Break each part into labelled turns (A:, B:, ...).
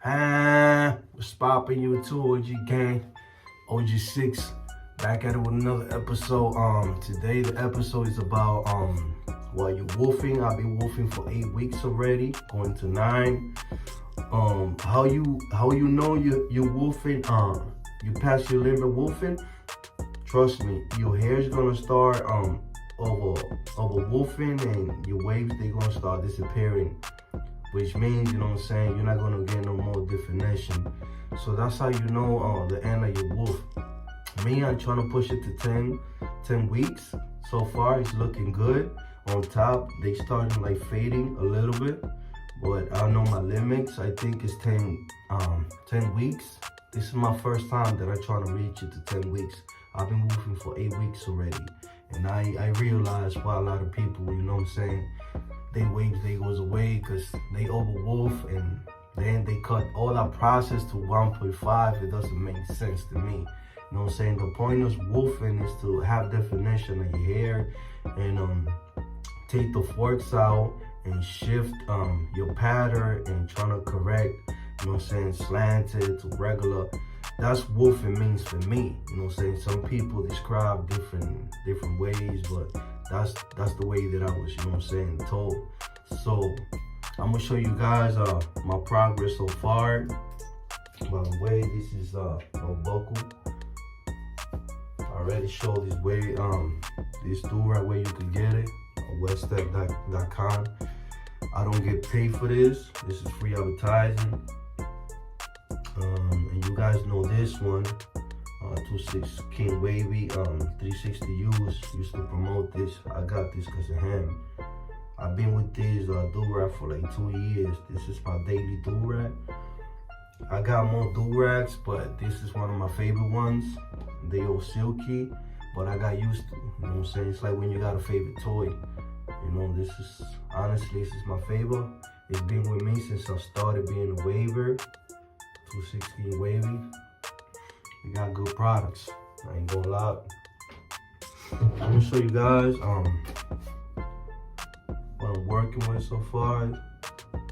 A: What's poppin', YouTube? OG gang, OG6, back at it with another episode. Today the episode is about while you're wolfing. I've been wolfing for 8 weeks already, going to 9. How you know you're wolfing? You pass your limit wolfing. Trust me, your hair is gonna start over wolfing, and your waves, they're gonna start disappearing, which means, you know what I'm saying, you're not gonna get no more definition. So that's how you know the end of your wolf. Me, I'm trying to push it to 10 weeks. So far it's looking good. On top, they starting like fading a little bit, but I know my limits. I think it's 10 weeks. This is my first time that I'm trying to reach it to 10 weeks. I've been wolfing for 8 weeks already, and I realized why a lot of people, you know what I'm saying, they waves, they goes away because they overwolf, and then they cut all that process to 1.5. It doesn't make sense to me. You know what I'm saying? The point of wolfing is to have definition of your hair and take the forks out and shift your pattern and trying to correct, you know what I'm saying, slanted to regular. That's wolfing means for me. You know what I'm saying? Some people describe different ways, but that's the way that I was, you know what I'm saying, told. So I'm gonna show you guys my progress so far. By the way, this is no buckle. I already showed this way, this durag where you can get it on webstep.com. I don't get paid for this. This is free advertising. And you guys know this one, 26 King Wavy, 360 used to promote this. I got this because of him. I've been with this durag for like 2 years. This is my daily durag. I got more durags, but this is one of my favorite ones. They all silky, but I got used to, you know what I'm saying? It's like when you got a favorite toy. You know, this is, honestly, this is my favorite. It's been with me since I started being a waver. 216 wavy. We got good products. I ain't gonna lie. I'm gonna show you guys what I'm working with so far.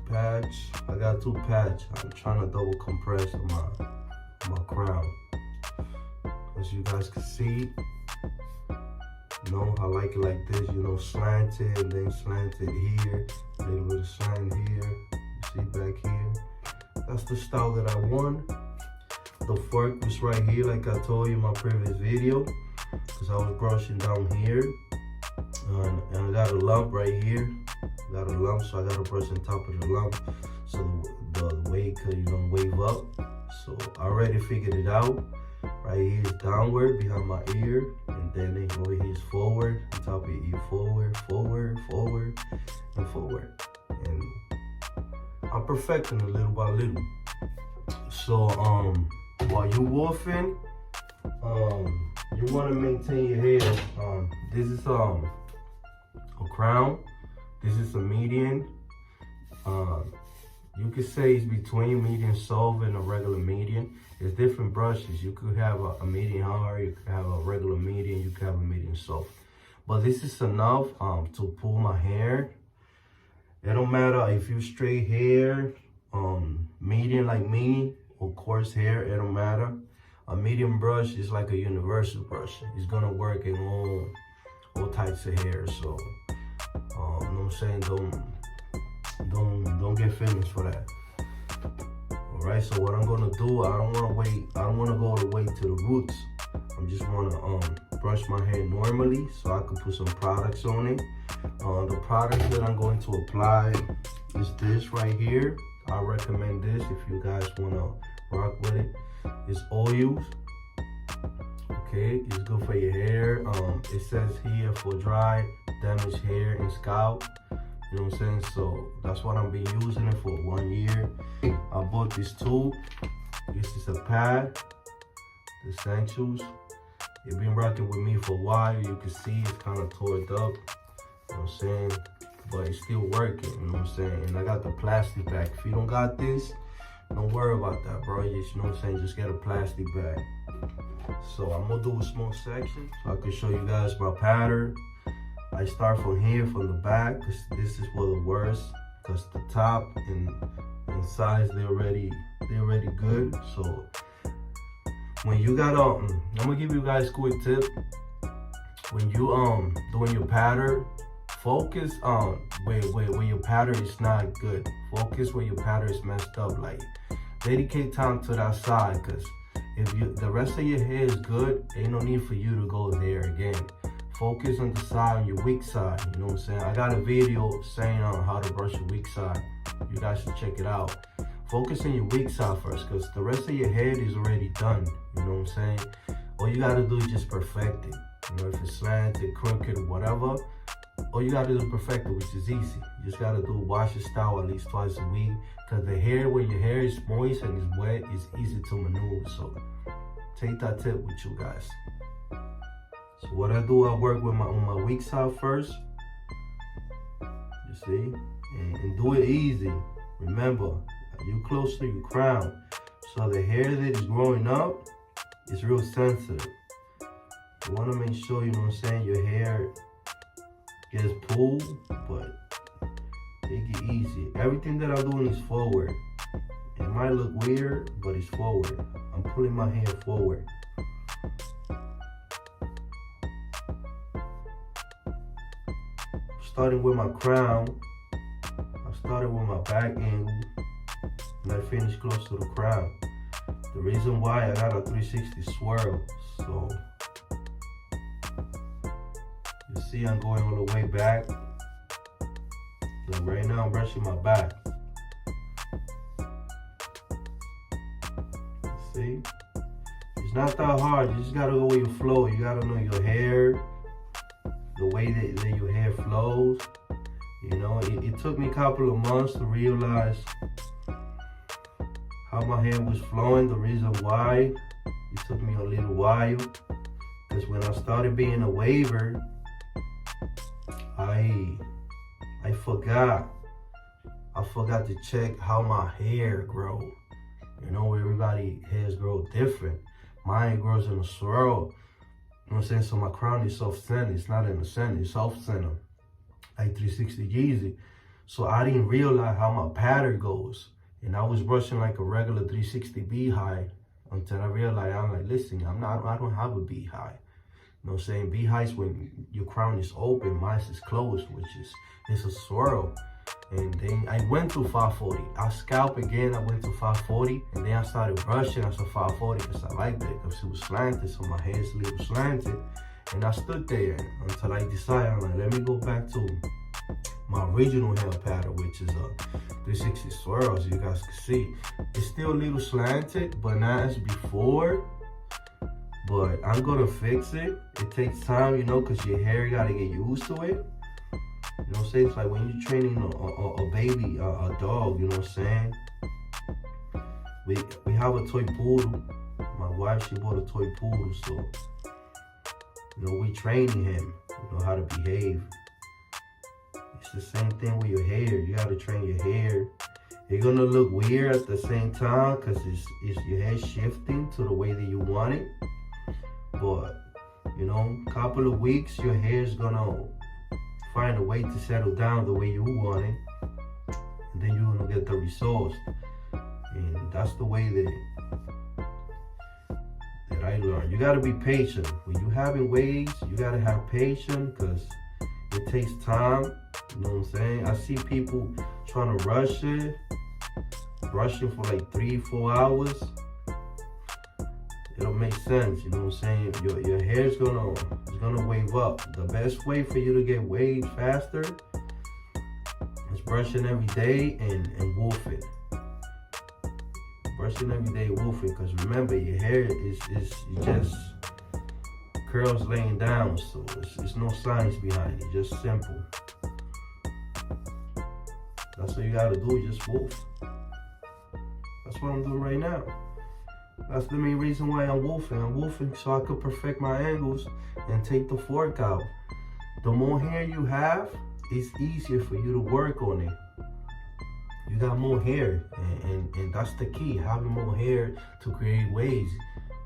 A: Patch. I got 2 patch. I'm trying to double compress on my crown. As you guys can see, you know, I like it like this, you know, slanted and then slanted here, a little bit of slant here, you see back here. That's the style that I want. The fork was right here, like I told you in my previous video, because I was brushing down here, and I got a lump right here. Got a lump, so I got to brush on top of the lump, so the wave could, you know, wave up. So I already figured it out. Right here is downward behind my ear, and then over here is forward, on top of your ear, forward, forward, forward, and forward. And I'm perfecting it little by little. So while you're wolfing, you want to maintain your hair. This is a crown. This is a median. You could say it's between median soft and a regular median. There's different brushes. You could have a median hard, you could have a regular median, you could have a median soft. But this is enough to pull my hair. It don't matter if you straight hair, median like me, or coarse hair, it don't matter. A medium brush is like a universal brush. It's gonna work in all types of hair. So you know what I'm saying, don't get feelings for that. Alright, so what I'm gonna do, I don't wanna go all the way to the roots. I just wanna brush my hair normally so I can put some products on it. The product that I'm going to apply is this right here. I recommend this if you guys wanna rock with it. It's oils. Okay, it's good for your hair. It says here for dry, damaged hair and scalp. You know what I'm saying? So that's what I've been using it for 1 year. I bought this tube. This is a pad, the Essentials. It's been rocking with me for a while. You can see it's kind of tore up. You know what I'm saying? But it's still working. You know what I'm saying? And I got the plastic bag. If you don't got this, don't worry about that, bro. Just, you know what I'm saying? Just get a plastic bag. So I'm gonna do a small section so I can show you guys my pattern. I start from here, from the back, because this is where the worst, because the top and in size, they're already good. So when you got I'm gonna give you guys a quick tip. When you doing your pattern, focus on where your pattern is not good. Focus where your pattern is messed up. Like, dedicate time to that side, because if the rest of your hair is good, ain't no need for you to go there again. Focus on the side, on your weak side. You know what I'm saying? I got a video saying on how to brush your weak side. You guys should check it out. Focus on your weak side first, because the rest of your head is already done. You know what I'm saying? All you gotta do is just perfect it. You know, if it's slanted, crooked, whatever, all you gotta do is perfect it, which is easy. You just gotta wash your style at least twice a week, because the hair, when your hair is moist and is wet, it's easy to maneuver. So take that tip with you guys. So what I do, I work with on my weak side first. You see, and do it easy. Remember, you close to your crown, so the hair that is growing up is real sensitive. You want to make sure, you know what I'm saying, your hair gets pulled, but take it easy. Everything that I'm doing is forward. It might look weird, but it's forward. I'm pulling my hair forward. Starting with my crown, I started with my back angle, and I finished close to the crown. The reason why, I got a 360 swirl, so you see I'm going all the way back. So right now I'm brushing my back. You see? It's not that hard, you just gotta go with your flow. You gotta know your hair, the way that your hair flows. You know, it took me a couple of months to realize how my hair was flowing. The reason why, it took me a little while, because when I started being a waver, I forgot to check how my hair grow. You know, everybody hairs grow different. Mine grows in a swirl. You know what I'm saying? So my crown is soft center. It's not in the center, it's soft center. Like 360 Yeezy. So I didn't realize how my pattern goes. And I was brushing like a regular 360 beehive until I realized, I'm like, listen, I don't have a beehive. You know what I'm saying? Beehives when your crown is open, mine is closed, which is, it's a swirl. And then I went to 540. I scalped again, I went to 540. And then I started brushing, I saw 540 because I liked it, because it was slanted, so my hair's a little slanted. And I stood there until I decided, I'm like, let me go back to my original hair pattern, which is a 360 swirl, as you guys can see. It's still a little slanted, but not as before. But I'm gonna fix it. It takes time, you know, because your hair, you gotta get used to it. You know what I'm saying? It's like when you're training a baby, a dog, you know what I'm saying? We have a toy poodle. My wife, she bought a toy poodle, so, you know, we training him, you know, how to behave. It's the same thing with your hair. You gotta train your hair. It's gonna look weird at the same time, because it's your hair shifting to the way that you want it. But, you know, a couple of weeks, your hair is gonna find a way to settle down the way you want it, and then you're gonna get the results. And that's the way that I learned. You gotta be patient. When you're having waves, you gotta have patience, because it takes time. You know what I'm saying? I see people trying to rush it, brushing for like 3-4 hours. It don't make sense, you know what I'm saying? Your hair is gonna wave up. The best way for you to get waves faster is brushing every day and WOLFiN. Brushing every day, WOLFiN, because remember, your hair is just curls laying down, so it's no science behind it, just simple. That's what you gotta do, just wolf. That's what I'm doing right now. That's the main reason why I'm wolfing. I'm wolfing so I could perfect my angles and take the fork out. The more hair you have, it's easier for you to work on it. You got more hair, and that's the key. Having more hair to create waves,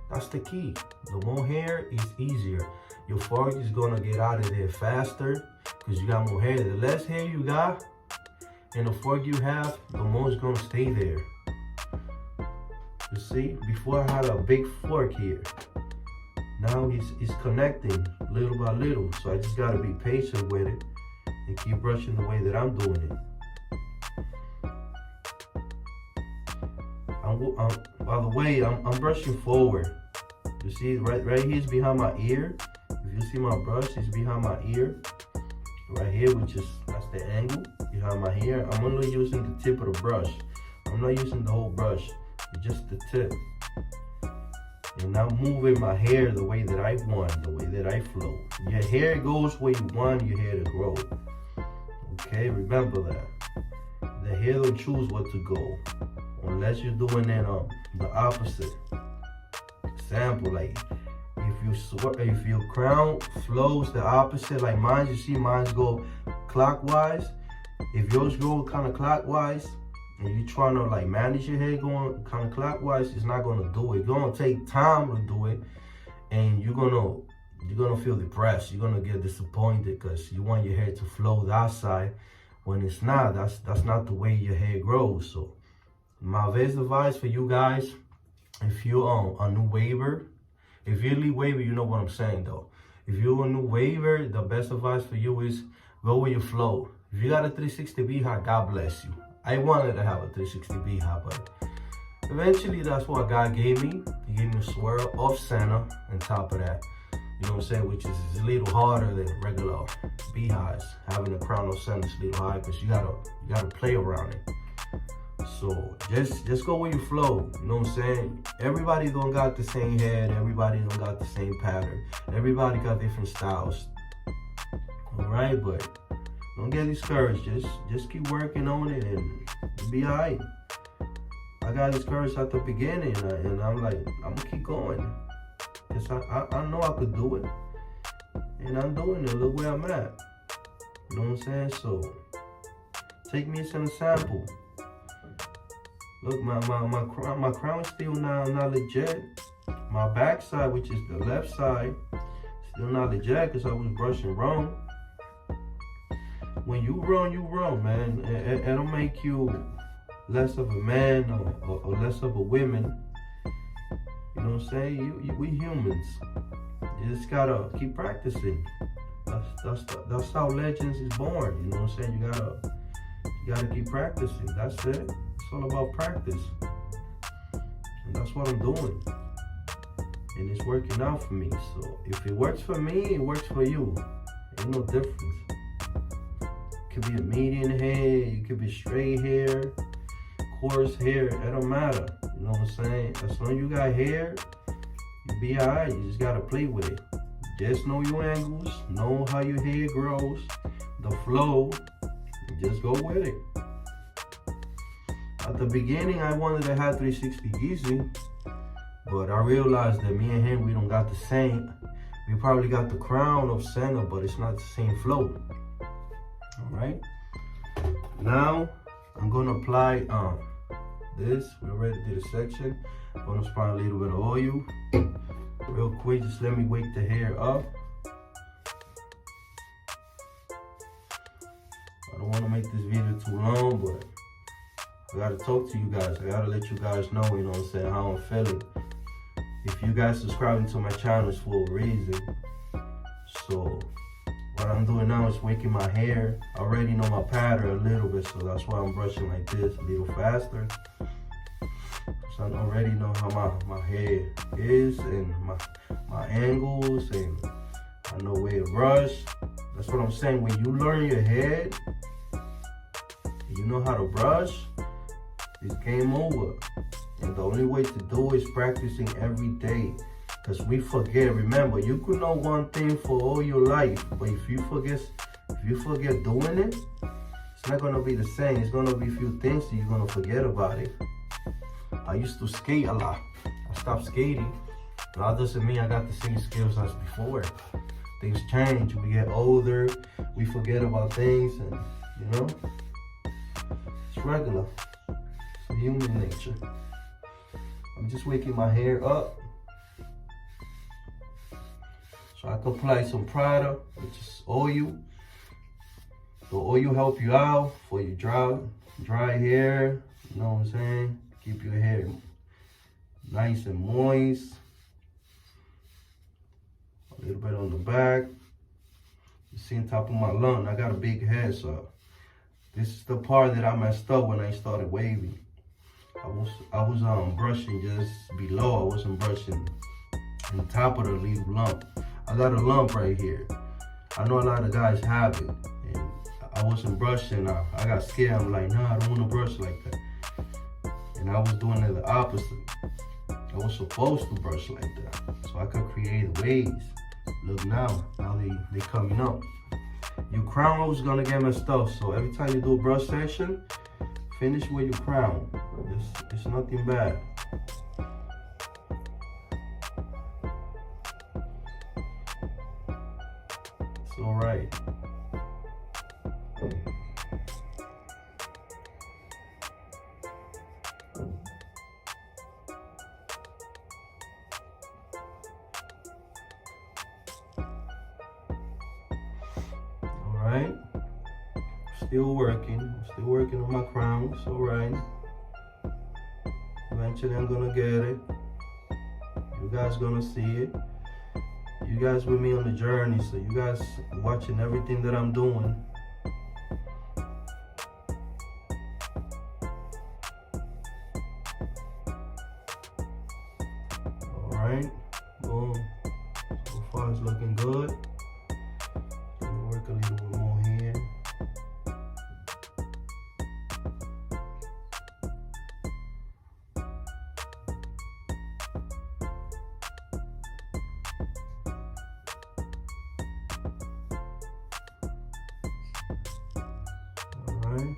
A: that's the key. The more hair is easier. Your fork is gonna get out of there faster because you got more hair. The less hair you got, and the fork you have, the more it's gonna stay there. You see, before I had a big fork here. Now it's connecting little by little. So I just gotta be patient with it and keep brushing the way that I'm doing it. By the way, I'm brushing forward. You see, right here is behind my ear. If you see my brush, it's behind my ear. Right here, that's the angle behind my ear. I'm only using the tip of the brush. I'm not using the whole brush, it's just the tip. And I'm moving my hair the way that I want, the way that I flow. Your hair goes where you want your hair to grow. Okay, remember that. The hair don't choose what to go, unless you're doing it the opposite. Example, like if your crown flows the opposite, like mine, you see mine go clockwise. If yours go kind of clockwise, and you're trying to like manage your hair going kind of clockwise, it's not gonna do it. It's gonna take time to do it, and you're gonna feel depressed. You're gonna get disappointed because you want your hair to flow that side when it's not. That's not the way your hair grows. So my best advice for you guys, if you're a new waver, if you're a lead waver, you know what I'm saying though. If you're a new waver, the best advice for you is go with your flow. If you got a 360 WAVES-HOW, God bless you. I wanted to have a 360 WAVES-HOW, but eventually that's what God gave me. He gave me a swirl off center on top of that. You know what I'm saying? Which is a little harder than regular beehives. Having a crown off center is a little hard because you gotta play around it. So just go with your flow. You know what I'm saying? Everybody don't got the same head. Everybody don't got the same pattern. Everybody got different styles. All right, but don't get discouraged. Just keep working on it and you'll be alright. I got discouraged at the beginning, and I'm like, I'm gonna keep going, cause I know I could do it, and I'm doing it. Look where I'm at. You know what I'm saying? So take me as an example. Look, my crown still not legit. My back side, which is the left side, still not legit because I was brushing wrong. When you run, man. It don't make you less of a man or less of a woman. You know what I'm saying? We humans. You just gotta keep practicing. That's how legends is born. You know what I'm saying? You gotta keep practicing. That's it. It's all about practice. And that's what I'm doing. And it's working out for me. So if it works for me, it works for you. Ain't no difference. It could be a median hair, it could be straight hair, coarse hair, it don't matter. You know what I'm saying? As long as you got hair, you be alright. You just gotta play with it. Just know your angles, know how your hair grows, the flow, and just go with it. At the beginning, I wanted to have 360 easy, but I realized that me and him, we don't got the same. We probably got the crown of center, but it's not the same flow. All right. Now I'm gonna apply this. We already did a section. I'm gonna apply a little bit of oil, real quick. Just let me wake the hair up. I don't want to make this video too long, but I gotta talk to you guys. I gotta let you guys know, you know what I'm saying, how I'm feeling. If you guys subscribing to my channel, it's for a reason. So what I'm doing now is waking my hair. I already know my pattern a little bit, so that's why I'm brushing like this, a little faster. So I already know how my hair is and my angles, and I know where to brush. That's what I'm saying. When you learn your head, you know how to brush, it's game over. And the only way to do it is practicing every day. Because we forget. Remember, you could know one thing for all your life, but if you forget doing it, it's not gonna be the same. It's gonna be a few things that you're gonna forget about it. I used to skate a lot. I stopped skating. That doesn't mean I got the same skills as before. Things change. We get older. We forget about things, and you know, it's regular. It's human nature. I'm just waking my hair up. So I can apply some product, which is oil. The oil help you out for your dry hair. You know what I'm saying? Keep your hair nice and moist. A little bit on the back. You see on top of my lung, I got a big head, so this is the part that I messed up when I started waving. I was brushing just below. I wasn't brushing on top of the little lump. I got a lump right here. I know a lot of guys have it, and I wasn't brushing. I got scared. I'm like, nah, I don't want to brush like that. And I was doing it the opposite. I was supposed to brush like that, so I could create waves. Look now they coming up. Your crown roll is gonna get messed up, so every time you do a brush session, finish with your crown. It's nothing bad. It's all right. Alright, still working on my crown. It's alright. Eventually I'm gonna get it. You guys gonna see it. You guys with me on the journey, so you guys watching everything that I'm doing. Alright, boom. So far it's looking good. Work a little bit more here. All right.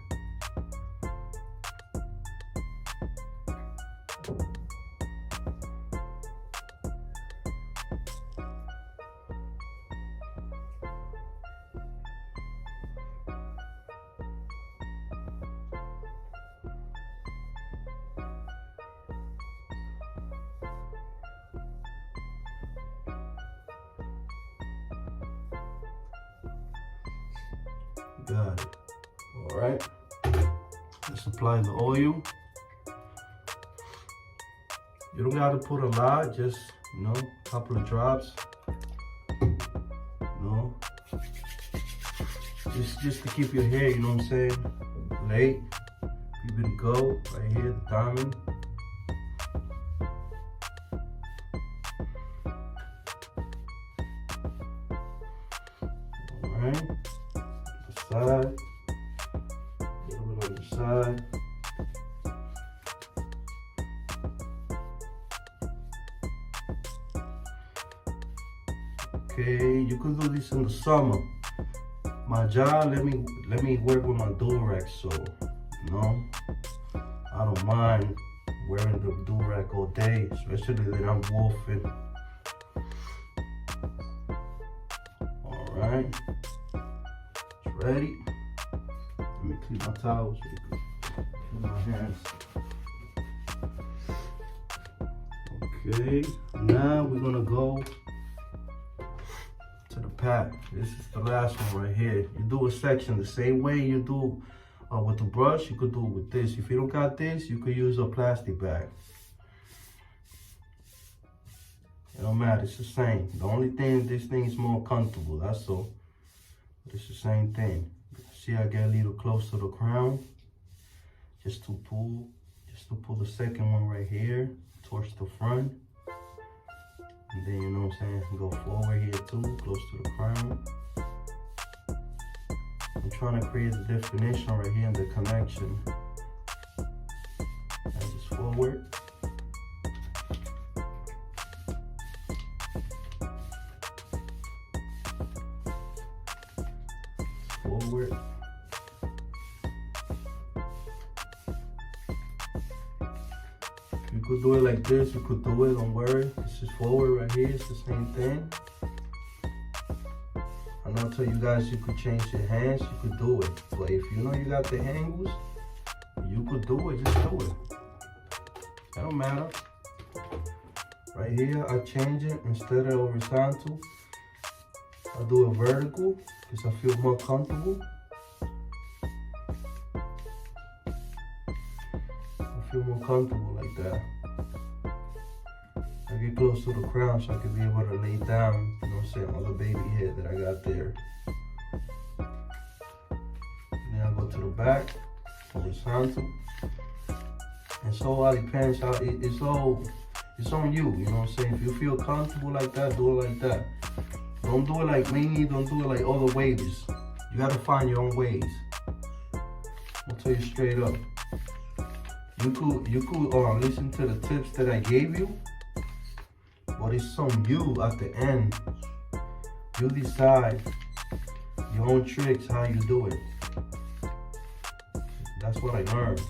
A: Got it. All right. Let's apply the oil. You don't got to put a lot, just, you know, a couple of drops. No. Just to keep your hair, you know what I'm saying, laid. Keep it go right here, the diamond. All right. Side, a little bit on the side. Okay, you could do this in the summer. My job let me work with my durag, so you know I don't mind wearing the durag all day, especially that I'm wolfing. All right. Ready? Let me clean my towels so you can clean my hands. Okay, now we're gonna go to the pack. This is the last one right here. You do a section the same way you do with the brush. You could do it with this. If you don't got this, you could use a plastic bag. It don't matter, it's the same. The only thing, this thing is more comfortable, that's all. It's the same thing. See, I get a little close to the crown, just to pull the second one right here towards the front, and then, you know what I'm saying, go forward here too, close to the crown. I'm trying to create the definition right here and the connection. And just forward. Forward. You could do it like this, you could do it, don't worry. This is forward right here, it's the same thing. And I'll tell you guys, you could change your hands, you could do it. But if you know you got the angles, you could do it, just do it. That don't matter. Right here, I change it, instead of horizontal, I do it vertical, because I feel more comfortable. feel more comfortable like that. I get close to the crown so I can be able to lay down, you know what I'm saying, on the baby head that I got there. Then I go to the back, horizontal. And so all depends how it's on you, you know what I'm saying? If you feel comfortable like that, do it like that. Don't do it like me, don't do it like other waves. You gotta find your own ways. I'll tell you straight up. You could listen to the tips that I gave you, but it's on you at the end. You decide your own tricks, how you do it. That's what I learned.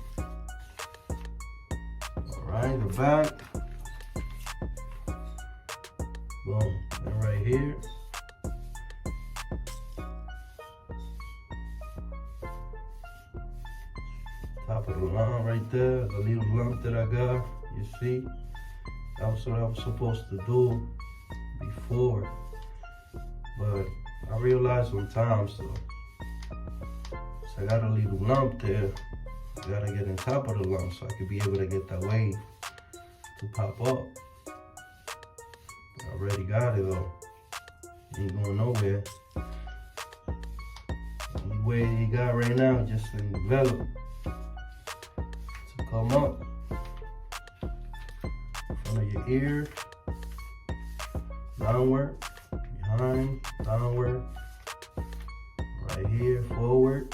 A: Alright, the back. Boom, and right here. Top of the line right there, the little lump that I got, you see? That's what I was supposed to do before. But I realized on time, so I got a little lump there. I gotta get on top of the lump so I could be able to get that wave to pop up. I already got it though. Ain't going nowhere. Only way you got right now is just to develop to come up. In front of your ear, downward, behind, downward, right here, forward.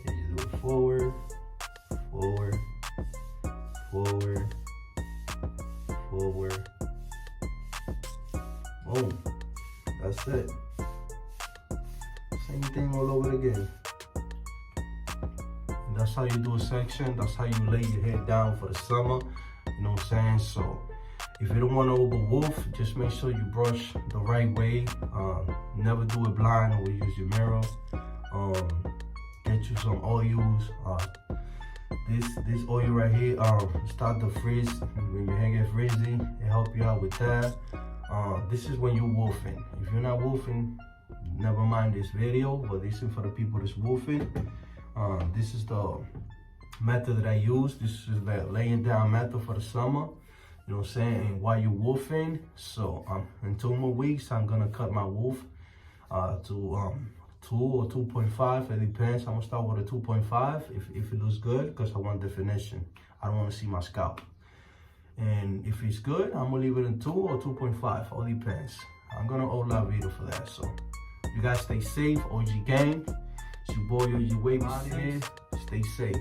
A: And you do it forward, forward, forward, forward. Boom. That's it. Same thing all over again. And that's how you do a section. That's how you lay your head down for the summer. You know what I'm saying? So if you don't want to overwolf, just make sure you brush the right way. Never do it blind or use your mirror. Get you some oils. This oil right here, start to frizz. When your hair gets frizzy, it help you out with that. This is when you're wolfing. If you're not wolfing, never mind this video, but this is for the people that's wolfing. This is the method that I use. This is the laying down method for the summer. You know what I'm saying? And while you're wolfing, so in 2 more weeks, I'm gonna cut my wolf to 2 or 2.5. It depends. I'm gonna start with a 2.5 if it looks good, because I want definition. I don't want to see my scalp. And if it's good, I'm gonna leave it in 2 or 2.5. All depends. I'm gonna la vida for that. So you guys stay safe. OG gang. It's your boy OG Wavy. Stay safe.